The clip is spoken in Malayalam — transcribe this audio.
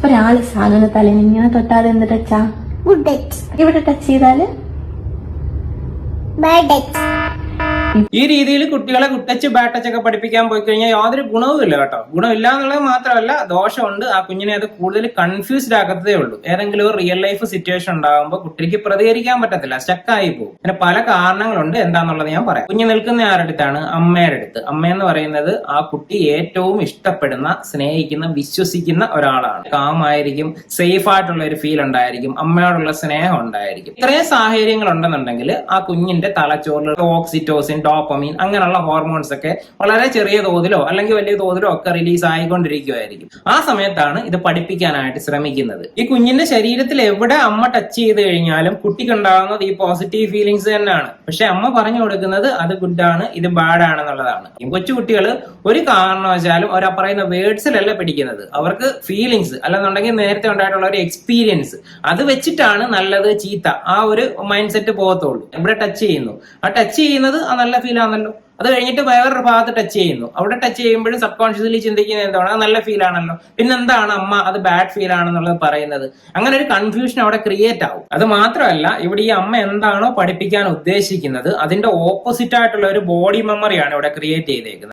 ഒരാള് സാധുവിന്റെ തലേന്ന് ഇങ്ങനെ തൊട്ടാൽ എന്ത് ടച്ചാ? Good touch. ഇവിടെ ടച്ച് ചെയ്താല് ബാഡ് ടച്ച്. ഈ രീതിയിൽ കുട്ടികളെ ഗുഡ് ടച്ച് ബാഡ് ടച്ച് ഒക്കെ പഠിപ്പിക്കാൻ പോയി കഴിഞ്ഞാൽ യാതൊരു ഗുണവും ഇല്ല കേട്ടോ. ഗുണമില്ല എന്നുള്ളത് മാത്രമല്ല, ദോഷമുണ്ട്. ആ കുഞ്ഞിനെ അത് കൂടുതൽ കൺഫ്യൂസ്ഡ് ആക്കത്തേ ഉള്ളൂ. ഏതെങ്കിലും ഒരു റിയൽ ലൈഫ് സിറ്റുവേഷൻ ഉണ്ടാകുമ്പോൾ കുട്ടിക്ക് പ്രതികരിക്കാൻ പറ്റത്തില്ല, സ്റ്റക്കായി പോകും. പിന്നെ പല കാരണങ്ങളുണ്ട്. എന്താന്നുള്ളത് ഞാൻ പറയാം. കുഞ്ഞ് നിൽക്കുന്ന ആരുടെ അടുത്താണ്? അമ്മയുടെ അടുത്ത്. അമ്മയെന്ന് പറയുന്നത് ആ കുട്ടി ഏറ്റവും ഇഷ്ടപ്പെടുന്ന, സ്നേഹിക്കുന്ന, വിശ്വസിക്കുന്ന ഒരാളാണ്. കാമായിരിക്കും, സേഫ് ആയിട്ടുള്ള ഒരു ഫീൽ ഉണ്ടായിരിക്കും, അമ്മയോടുള്ള സ്നേഹം ഉണ്ടായിരിക്കും. ഇത്രയും സാഹചര്യങ്ങൾ ഉണ്ടെന്നുണ്ടെങ്കിൽ ആ കുഞ്ഞിന്റെ തലച്ചോറിൽ ഓക്സിറ്റോസിൻ, ഡോപ്പമീൻ അങ്ങനെയുള്ള ഹോർമോൺസ് ഒക്കെ വളരെ ചെറിയ തോതിലോ അല്ലെങ്കിൽ വലിയ തോതിലോ ഒക്കെ റിലീസ് ആയിക്കൊണ്ടിരിക്കുമായിരിക്കും. ആ സമയത്താണ് ഇത് പഠിപ്പിക്കാനായിട്ട് ശ്രമിക്കുന്നത്. ഈ കുഞ്ഞിന്റെ ശരീരത്തിൽ എവിടെ അമ്മ ടച്ച് ചെയ്ത് കഴിഞ്ഞാലും കുട്ടിക്ക് ഉണ്ടാകുന്നത് ഈ പോസിറ്റീവ് ഫീലിങ്സ് തന്നെയാണ്. പക്ഷെ അമ്മ പറഞ്ഞു കൊടുക്കുന്നത് അത് ഗുഡാണ്, ഇത് ബാഡ് ആണെന്നുള്ളതാണ്. ഈ കൊച്ചുകുട്ടികൾ ഒരു കാരണവശാലും അവർ പറയുന്ന വേർഡ്സിലല്ല പഠിക്കുന്നത്. അവർക്ക് ഫീലിങ്സ് അല്ലെന്നുണ്ടെങ്കിൽ നേരത്തെ ഉണ്ടായിട്ടുള്ള ഒരു എക്സ്പീരിയൻസ്, അത് വെച്ചിട്ടാണ് നല്ലത് ചീത്ത ആ ഒരു മൈൻഡ് സെറ്റ് പോകത്തുള്ളൂ. ഇവിടെ ടച്ച് ചെയ്യുന്നു, ആ ടച്ച് ചെയ്യുന്നത് ആ നല്ല ഫീൽ ആണല്ലോ. അത് കഴിഞ്ഞിട്ട് വേറൊരു ഭാഗത്ത് ടച്ച് ചെയ്യുന്നു, അവിടെ ടച്ച് ചെയ്യുമ്പോഴും സബ് കോൺഷ്യസ്ലി ചിന്തിക്കുന്നത് എന്താണ്? അത് നല്ല ഫീൽ ആണല്ലോ, പിന്നെന്താണ് അമ്മ അത് ബാഡ് ഫീൽ ആണെന്നുള്ളത് പറയുന്നത്? അങ്ങനെ ഒരു കൺഫ്യൂഷൻ അവിടെ ക്രിയേറ്റ് ആവും. അത് മാത്രമല്ല, ഇവിടെ ഈ അമ്മ എന്താണോ പഠിപ്പിക്കാൻ ഉദ്ദേശിക്കുന്നത് അതിന്റെ ഓപ്പോസിറ്റ് ആയിട്ടുള്ള ഒരു ബോഡി മെമ്മറിയാണ് ഇവിടെ ക്രിയേറ്റ് ചെയ്തേക്കുന്നത്.